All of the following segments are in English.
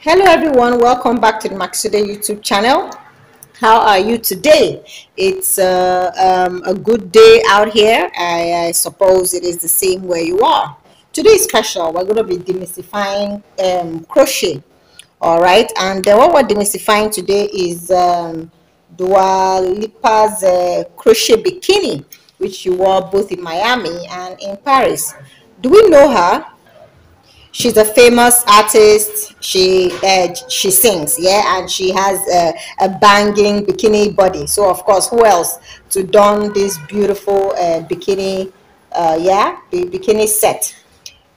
Hello everyone, welcome back to the Makisode YouTube channel. How are you today? It's a good day out here. I suppose it is the same where you are. Today is special. We're going to be demystifying crochet. All right, and what we're demystifying today is Lipa's crochet bikini, which she wore both in Miami and in Paris. Do we know her? She's a famous artist. She sings, yeah, and she has a banging bikini body. So of course, who else to don this beautiful bikini, yeah, the bikini set.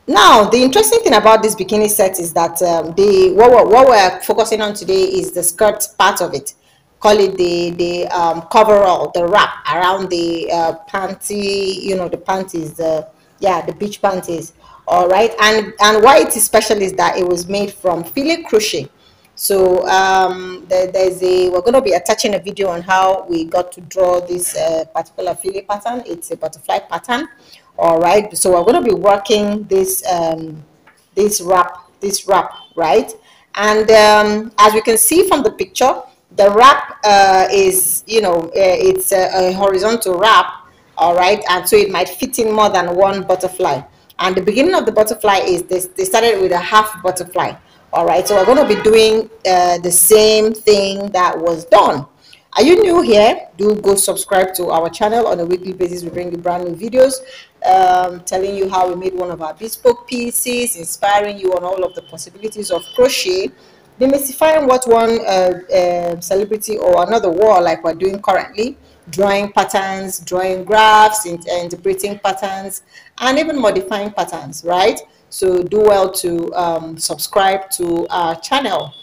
Now, the interesting thing about this bikini set is that what we're focusing on today is the skirt part of it. Call it the coverall, the wrap around the panty. You know, the panties, the beach panties. All right, and why it is special is that it was made from Filet crochet. So we're going to be attaching a video on how we got to draw this particular Filet pattern. It's a butterfly pattern. All right, so we're going to be working this this wrap, right? And as we can see from the picture, the wrap is, it's a horizontal wrap. All right, and so it might fit in more than one butterfly. And the beginning of the butterfly is this. They started with a half butterfly. All right, so we're going to be doing the same thing that was done. Are you new here? Do go subscribe to our channel. On a weekly basis we bring you brand new videos telling you how we made one of our bespoke pieces, inspiring you on all of the possibilities of crochet, demystifying what one celebrity or another wore, like we're doing currently, drawing patterns, drawing graphs, interpreting patterns, and even modifying patterns, right? So do well to subscribe to our channel.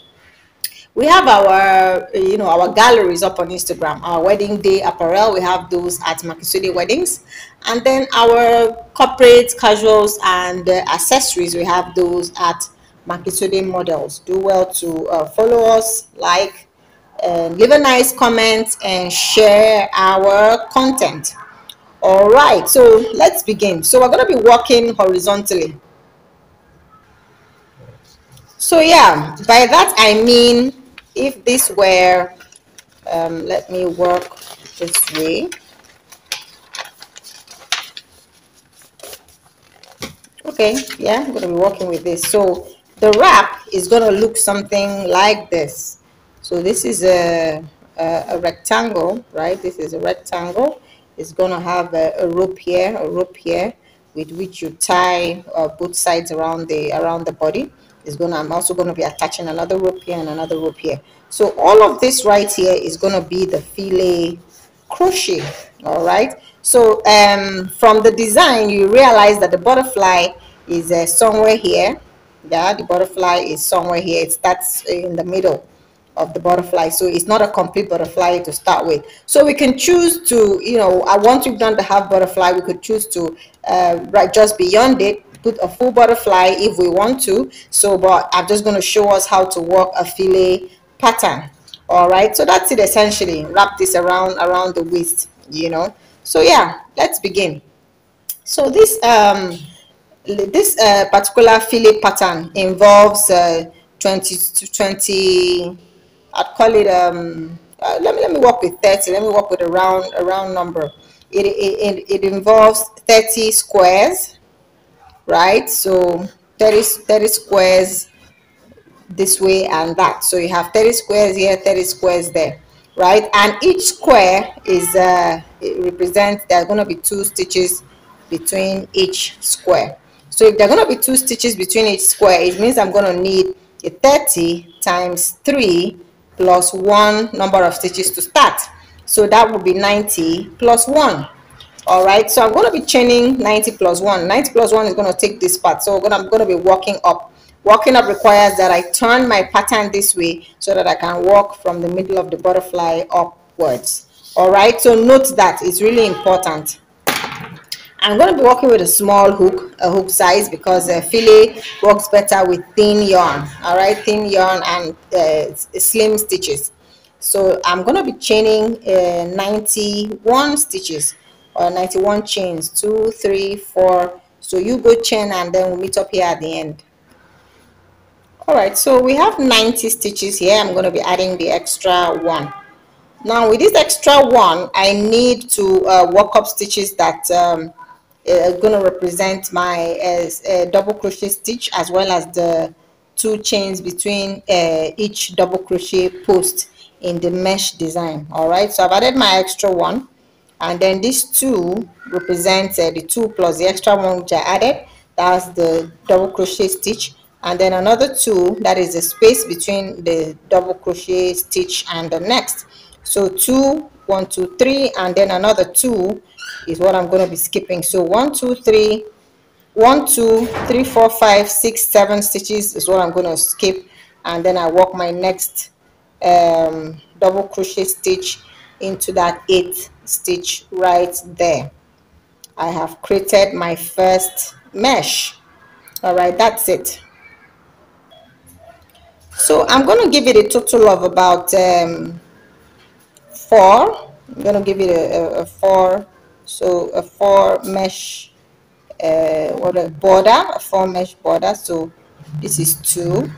We have our our galleries up on Instagram. Our wedding day apparel, we have those at Makisode Weddings, and then our corporate casuals and accessories, we have those at Makisode Models. Do well to follow us, like, leave a nice comment, and share our content. All right, so let's begin. So we're going to be working horizontally. So yeah, by that I mean, if this were let me work this way. Okay, yeah, I'm going to be working with this. So the wrap is going to look something like this. So this is a rectangle, right? This is a rectangle. It's going to have a rope here, with which you tie both sides around the body. I'm also going to be attaching another rope here and another rope here. So all of this right here is going to be the Filet crochet. All right, so from the design you realize that the butterfly is somewhere here. Yeah, the butterfly is somewhere here. It starts in the middle of the butterfly, so it's not a complete butterfly to start with. So we can choose to, once we've done the half butterfly, we could choose to right just beyond it put a full butterfly if we want to. So but I'm just going to show us how to work a Filet pattern. All right, so that's it. Essentially wrap this around the waist, so yeah, let's begin. So this particular Filet pattern involves 20 to 20, I'd call it let me work with 30. Let me work with a round number. It involves 30 squares, right? So 30 squares this way and that. So you have 30 squares here, 30 squares there, right? And each square is it represents, there are going to be 2 stitches between each square. So if there are going to be 2 stitches between each square, it means I'm going to need a 30 times 3 plus 1 number of stitches to start. So that would be 90 plus 1. All right, so I'm going to be chaining 90 plus 1. 90 plus 1 is going to take this part. So I'm going to be walking up. Walking up requires that I turn my pattern this way so that I can walk from the middle of the butterfly upwards. All right, so note that it's really important. I'm going to be working with a small hook, a hook size, because Filet works better with thin yarn. All right, thin yarn and slim stitches. So I'm going to be chaining 91 stitches, or 91 chains, 2, 3, 4. So you go chain and then we'll meet up here at the end. All right, so we have 90 stitches here. I'm going to be adding the extra one. Now with this extra one, I need to work up stitches that are going to represent my double crochet stitch, as well as the 2 chains between each double crochet post in the mesh design. All right, so I've added my extra one, and then these 2 represent the 2 plus the extra one which I added. That's the double crochet stitch, and then another 2, that is the space between the double crochet stitch and the next. So 2, 1, 2, 3, and then another 2 is what I'm going to be skipping. So 1, 2, 3, 1, 2, 3, 4, 5, 6, 7 stitches is what I'm going to skip, and then I work my next double crochet stitch into that 8th stitch right there. I have created my first mesh. All right, that's it. So I'm going to give it a total of about 4. I'm going to give it a 4, so a 4 mesh what a border, a 4 mesh border. So this is 2,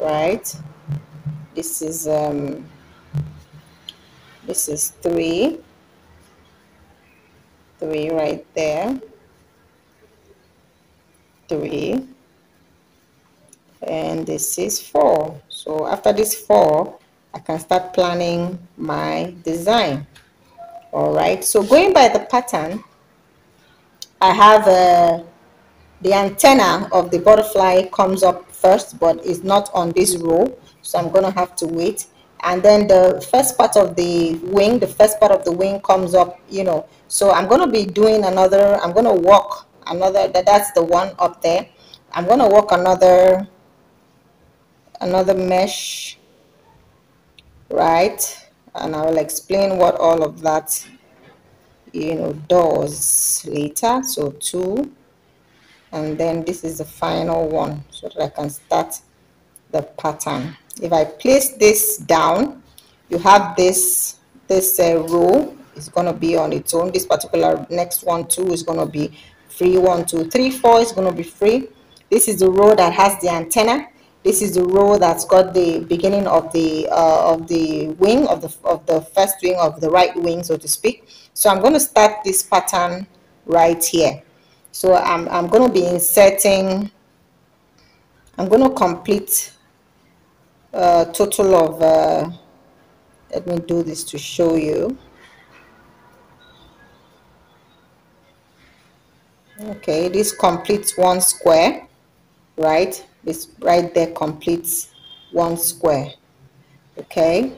right? This is 3 right there, 3, and this is 4. So after this 4, I can start planning my design. All right, so going by the pattern, I have the antenna of the butterfly comes up first, but it's not on this row, so I'm gonna have to wait. And then the first part of the wing, comes up, you know. So I'm gonna be doing another, I'm gonna walk another, that's the one up there. I'm gonna walk another mesh, right? And I will explain what all of that, you know, does later. So 2, and then this is the final one, so that I can start the pattern. If I place this down, you have this row is going to be on its own. This particular next one, 2, is going to be free. 1, 2, 3, 4 is going to be free. This is the row that has the antenna. This is the row that's got the beginning of the wing of the first wing of the right wing, so to speak. So I'm going to start this pattern right here. So I'm going to be inserting, I'm going to complete a total of let me do this to show you. Okay, this completes 1 square, right? This right there completes 1 square. Okay,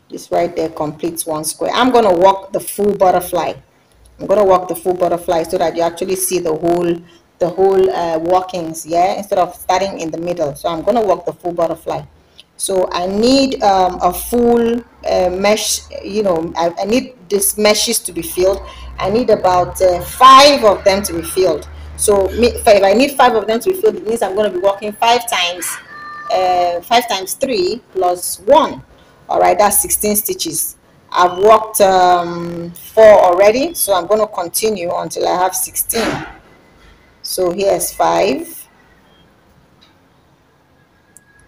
this right there completes 1 square. I'm going to work the full butterfly. I'm going to work the full butterfly so that you actually see the whole workings, yeah, instead of starting in the middle. So I'm going to work the full butterfly. So I need a full mesh, you know, I need these meshes to be filled. I need about 5 of them to be filled. So if I need 5 of them to be filled, it means I'm going to be working 5 times 5 times 3 plus 1. All right, that's 16 stitches. I've worked 4 already, so I'm going to continue until I have 16. So here's 5,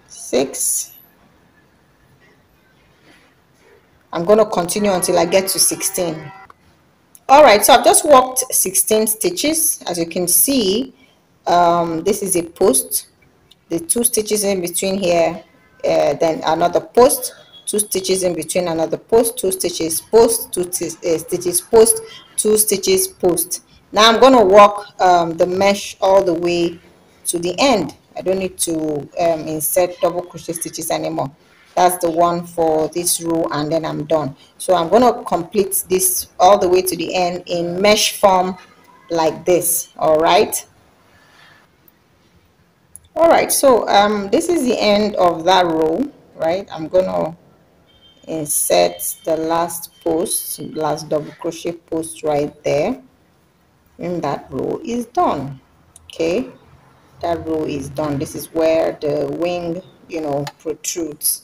6. I'm going to continue until I get to 16. All right, so I've just worked 16 stitches. As you can see, this is a post. The 2 stitches in between here, then another post, 2 stitches in between, another post, 2 stitches post, 2 stitches post, 2 stitches post. Now I'm going to work the mesh all the way to the end. I don't need to insert double crochet stitches anymore. That's the one for this row, and then I'm done. So I'm going to complete this all the way to the end in mesh form like this. All right. All right, so this is the end of that row, right? I'm gonna insert the last post, last double crochet post right there, and that row is done. Okay, that row is done. This is where the wing, you know, protrudes.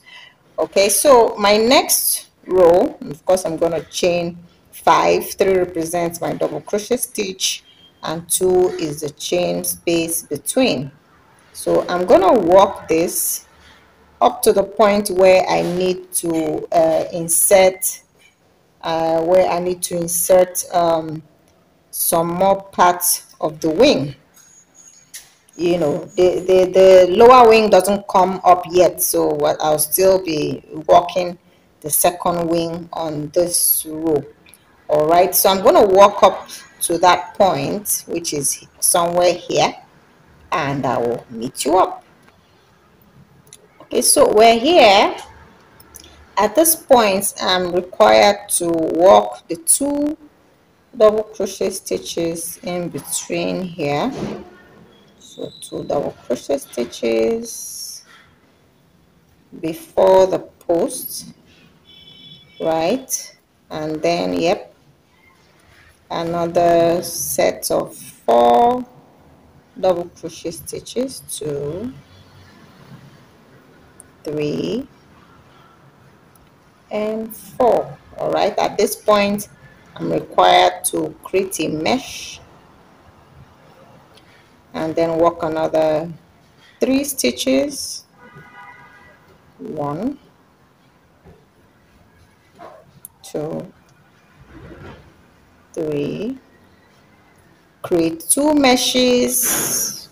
Okay, so my next row, of course, I'm gonna chain 5. 3 represents my double crochet stitch, and 2 is the chain space between. So I'm gonna work this up to the point where I need to insert some more parts of the wing. You know, the lower wing doesn't come up yet, so I'll still be working the second wing on this row. All right, so I'm going to walk up to that point, which is somewhere here, and I will meet you up. Okay, so we're here. At this point, I'm required to work the 2 double crochet stitches in between here. So 2 double crochet stitches before the post, right? And then, yep, another set of 4 double crochet stitches, 2, 3, and 4. All right, at this point, I'm required to create a mesh and then work another 3 stitches. 1, 2, 3, create 2 meshes,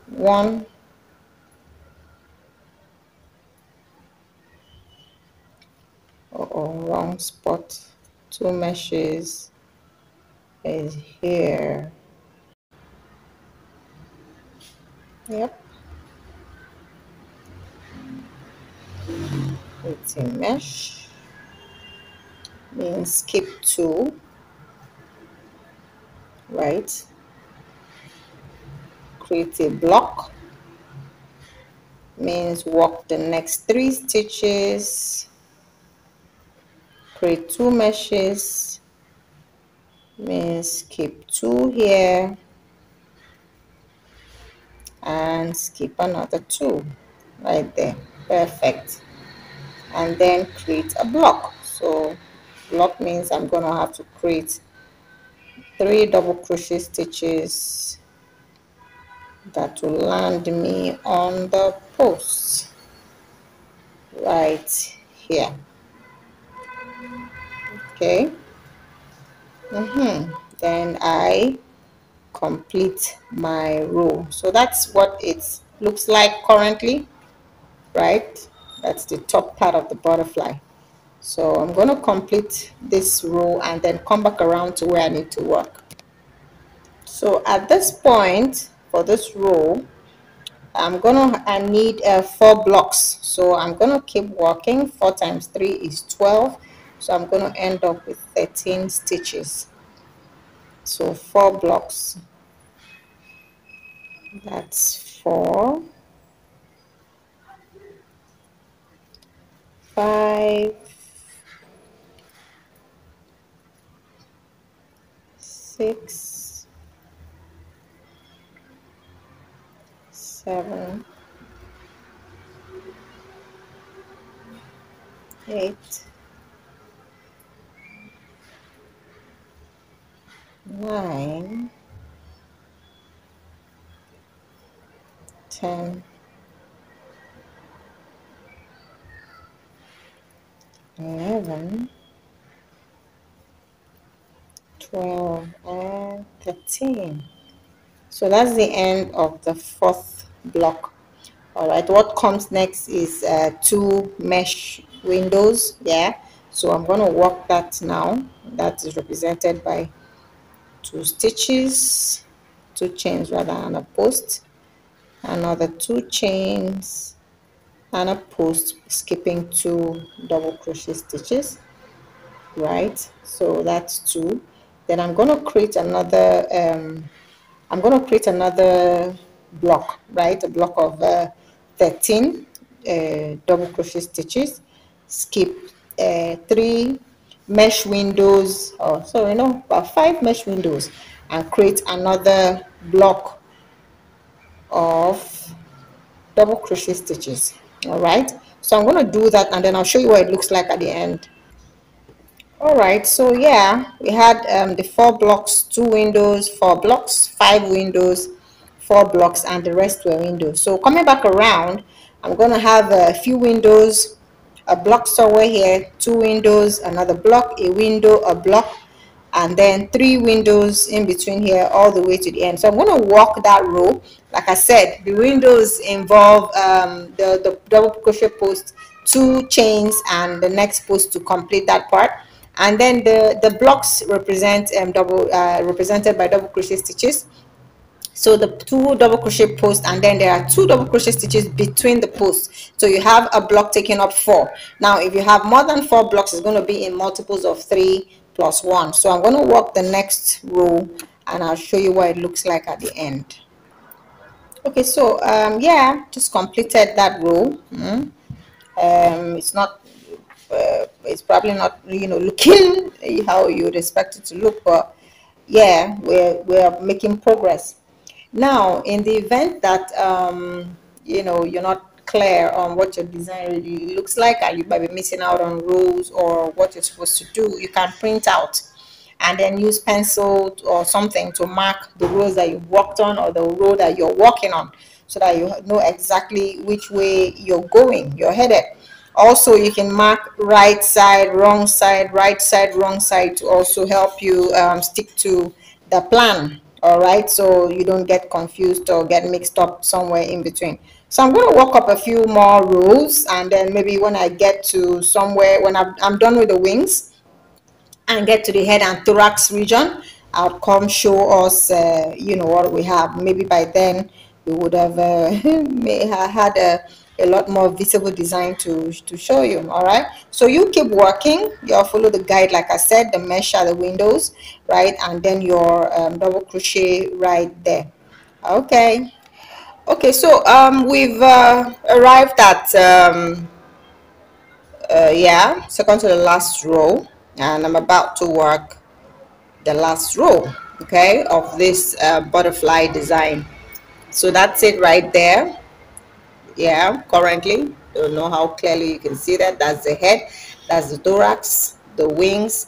1, wrong spot, 2 meshes is here. Yep, it's a mesh, means skip 2, right? Create a block, means work the next 3 stitches, create 2 meshes, means skip 2 here and skip another 2 right there. Perfect. And then create a block. So block means I'm going to have to create 3 double crochet stitches that will land me on the post right here. Okay. Then I complete my row. So that's what it looks like currently, right? That's the top part of the butterfly. So I'm going to complete this row and then come back around to where I need to work. So at this point for this row, I need 4 blocks. So I'm going to keep working. 4 times 3 is 12. So I'm going to end up with 13 stitches. So 4 blocks. That's 4, 5, 6, 7, 8, 9, 10, 11, 12, and 13. So that's the end of the 4th block. All right, what comes next is 2 mesh windows. Yeah, so I'm going to work that now. That is represented by 2 stitches, 2 chains rather, and a post, another 2 chains and a post, skipping 2 double crochet stitches, right? So that's 2. Then I'm going to create another block, right? A block of 13 double crochet stitches, skip 3 mesh windows, or sorry, no, about 5 mesh windows, and create another block of double crochet stitches. All right, so I'm going to do that and then I'll show you what it looks like at the end. All right, so yeah, we had the 4 blocks, 2 windows, 4 blocks, 5 windows, 4 blocks, and the rest were windows. So coming back around, I'm going to have a few windows, a block somewhere here, 2 windows, another block, a window, a block, and then 3 windows in between here all the way to the end. So I'm going to walk that row. Like I said, the windows involve the double crochet post, 2 chains, and the next post to complete that part. And then the blocks represent represented by double crochet stitches. So the 2 double crochet posts, and then there are 2 double crochet stitches between the posts, so you have a block taking up 4. Now if you have more than 4 blocks, it's going to be in multiples of 3 plus 1. So I'm going to walk the next row and I'll show you what it looks like at the end. Okay, so yeah, just completed that row. It's not it's probably not, you know, looking how you would expect it to look, but yeah, we're making progress. Now in the event that you know, you're not clear on what your design really looks like and you might be missing out on rows or what you're supposed to do, you can print out and then use pencil or something to mark the rows that you've worked on or the row that you're working on, so that you know exactly which way you're going, you're headed. Also, you can mark right side, wrong side, right side, wrong side, to also help you stick to the plan. All right, so you don't get confused or get mixed up somewhere in between. So I'm going to walk up a few more rows, and then maybe when I get to somewhere, when I'm done with the wings and get to the head and thorax region, I'll come show us you know, what we have. Maybe by then we would have may have had a lot more visible design to show you. All right, so you keep working, you'll follow the guide. Like I said, the mesh are the windows, right, and then your double crochet right there. Okay, so we've arrived at yeah, second to the last row, and I'm about to work the last row, okay, of this butterfly design. So that's it right there. Yeah, currently, don't know how clearly you can see that. That's the head, that's the thorax, the wings,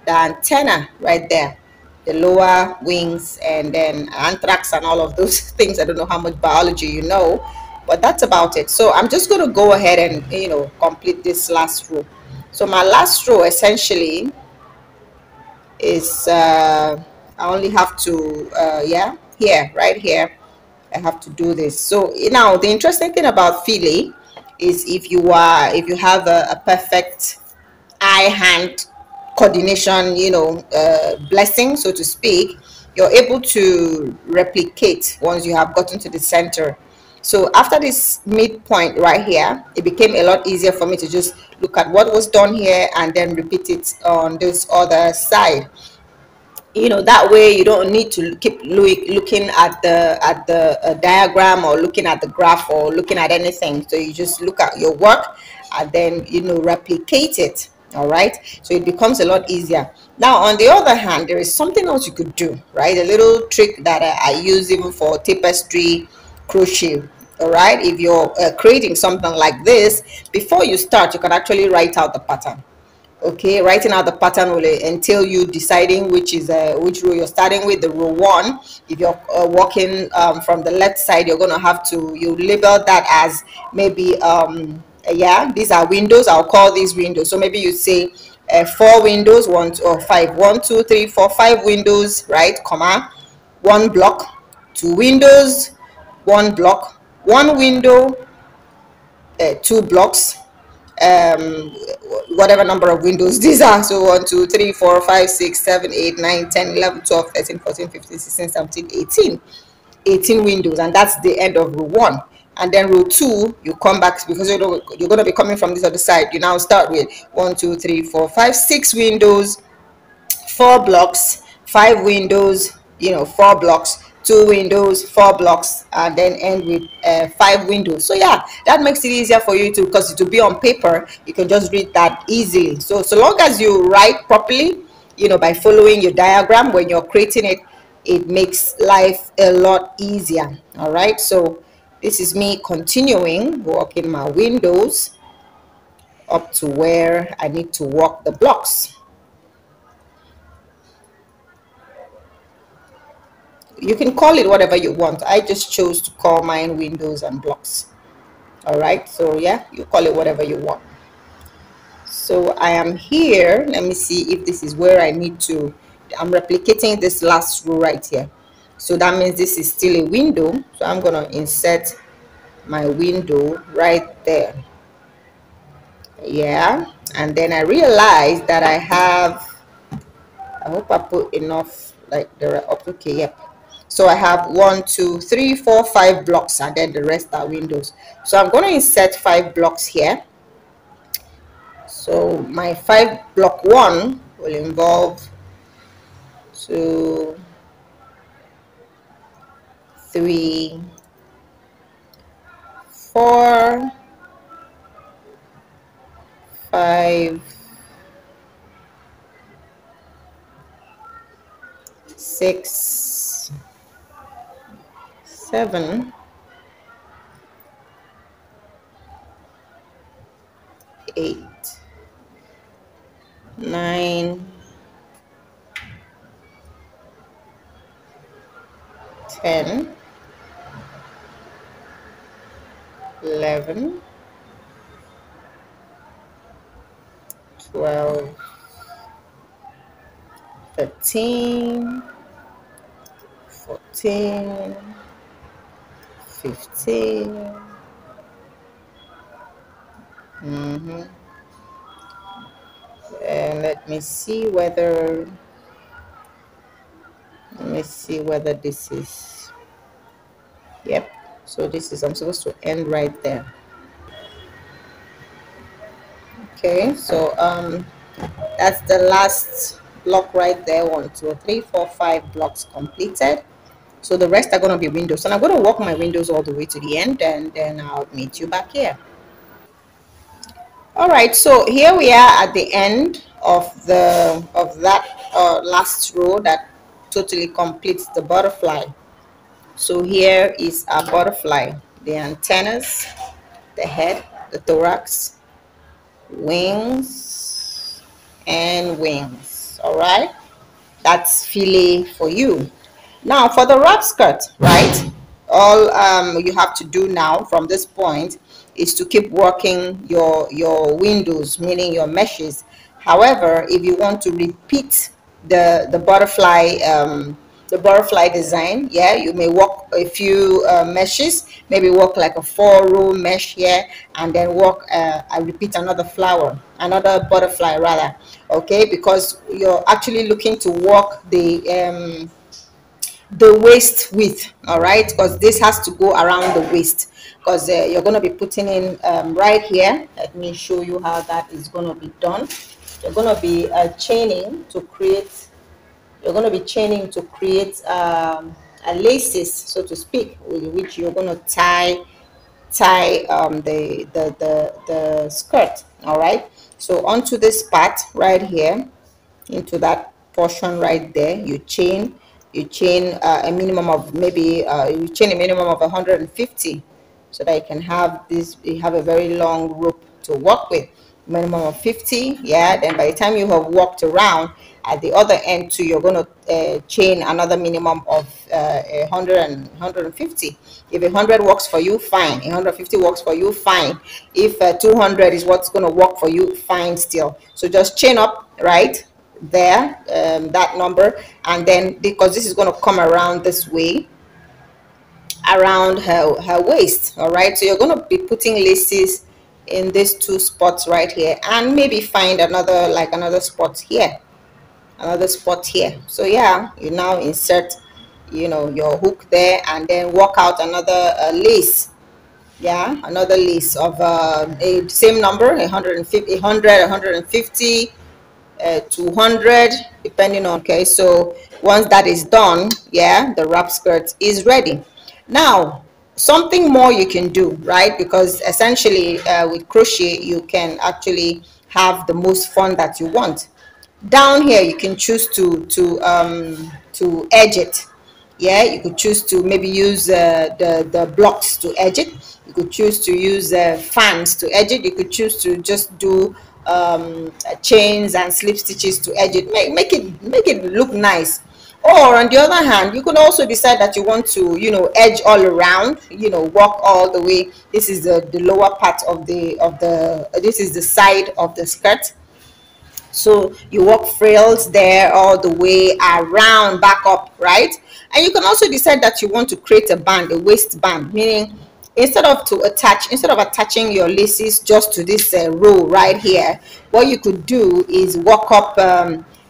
the antenna right there, the lower wings, and then anthrax and all of those things. I don't know how much biology you know, but that's about it. So I'm just going to go ahead and, you know, complete this last row. So my last row essentially is I only have to yeah, here, right here, I have to do this. So now the interesting thing about Filet is if you have a perfect eye hand coordination, you know, blessing, so to speak, you're able to replicate once you have gotten to the center. So after this midpoint right here, it became a lot easier for me to just look at what was done here and then repeat it on this other side. You know, that way you don't need to keep looking at the diagram or looking at the graph or looking at anything. So you just look at your work and then, you know, replicate it. All right, so it becomes a lot easier. Now on the other hand, there is something else you could do, right? A little trick that I use even for tapestry crochet. All right, if you're creating something like this, before you start, you can actually write out the pattern. Okay, writing out the pattern will entail you deciding which row you're starting with, the row 1. If you're working from the left side, you're going to have to, you label that as maybe yeah, these are windows. I'll call these windows. So maybe you say 4 windows, 1 or 5, 1 2 3 4 5 windows, right, comma, 1 block, 2 windows, 1 block, 1 window, 2 blocks, whatever number of windows these are. So 1 2 3 4 5 6 7 8 9 10 11 12 13 14 15 16 17 18 windows, and that's the end of row 1. And then row 2, you come back, because you're going to be coming from this other side. You now start with 1 2 3 4 5 6 windows, 4 blocks, 5 windows, you know, 4 blocks, 2 windows, 4 blocks, and then end with 5 windows. So yeah, that makes it easier for you to, because to be on paper, you can just read that easily. So long as you write properly, you know, by following your diagram when you're creating it, it makes life a lot easier. All right, so this is me continuing working my windows up to where I need to work the blocks. You can call it whatever you want. I just chose to call mine windows and blocks. All right, so yeah, you call it whatever you want. So I am here. Let me see if this is where I need to. I'm replicating this last row right here. So that means this is still a window. So I'm going to insert my window right there. Yeah. And then I realized that I have, I hope I put enough, like there are up. Okay, yep. So I have 1, 2, 3, 4, 5 blocks, and then the rest are windows. So I'm going to insert 5 blocks here. So my 5 block 1 will involve 2, 3, 4, 5, 6, 7, 8, 9, 10, 11, 12, 13, 14, 15. And let me see whether this is, yep. So this is, I'm supposed to end right there. Okay, so that's the last block right there. 1, 2, 3, 4, 5 blocks completed. So the rest are going to be windows, and I'm going to walk my windows all the way to the end, and then I'll meet you back here. All right, so here we are at the end of that last row that totally completes the butterfly. So here is our butterfly: the antennas, the head, the thorax, wings, and wings. All right, that's filet for you. Now for the wrap skirt, right, all you have to do now from this point is to keep working your windows, meaning your meshes. However, if you want to repeat the butterfly design, yeah, you may work a few meshes, maybe work like a 4-row mesh here, and then work I repeat another flower, another butterfly rather. Okay, because you're actually looking to work the waist width. All right, because this has to go around the waist, because you're going to be putting in right here. Let me show you how that is going to be done. You're going to be chaining to create laces, so to speak, with which you're going to tie the skirt. All right, so onto this part right here, into that portion right there, you chain a minimum of maybe you chain a minimum of 150, so that you can have a very long rope to work with. Minimum of 50. Yeah, then by the time you have walked around at the other end too, you're going to chain another minimum of 150. If 100 works for you, fine. 150 works for you, fine. If 200 is what's going to work for you, fine still. So just chain up right there, that number, and then because this is going to come around this way around her waist. All right, so you're going to be putting laces in these 2 spots right here, and maybe find another spot here, so yeah, you now insert your hook there, and then work out another lace. Yeah, another lace of a same number, 150, 150, 200, depending on. Okay, so once that is done, yeah, the wrap skirt is ready. Now something more you can do, right, because essentially with crochet you can actually have the most fun that you want. Down here you can choose to edge it. Yeah, you could choose to maybe use the blocks to edge it. You could choose to use fans to edge it. You could choose to just do chains and slip stitches to edge it. Make it look nice. Or on the other hand, you can also decide that you want to, edge all around, walk all the way. This is the lower part of this is the side of the skirt. So you walk frills there all the way around, back up, right? And you can also decide that you want to create a band, a waistband, meaning instead of attaching your laces just to this row right here, what you could do is walk up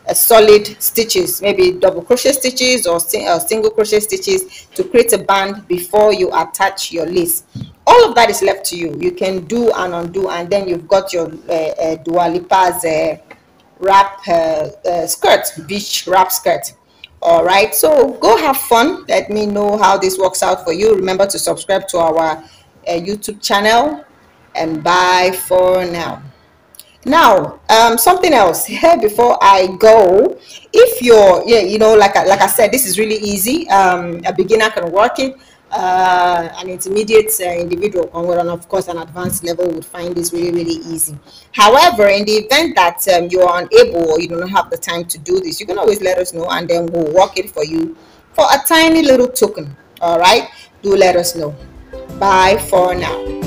a solid stitches, maybe double crochet stitches or single crochet stitches to create a band before you attach your lace. All of that is left to you. You can do and undo, and then you've got your Dua Lipa's wrap skirt, beach wrap skirt. All right, so go have fun. Let me know how this works out for you. Remember to subscribe to our YouTube channel, and bye for now. Now something else here before I go. If you're like I said, this is really easy. A beginner can work it, an intermediate individual can work, and of course an advanced level would find this really, really easy. However, in the event that you are unable or you do not have the time to do this, you can always let us know, and then we'll work it for you for a tiny little token. All right, do let us know. Bye for now.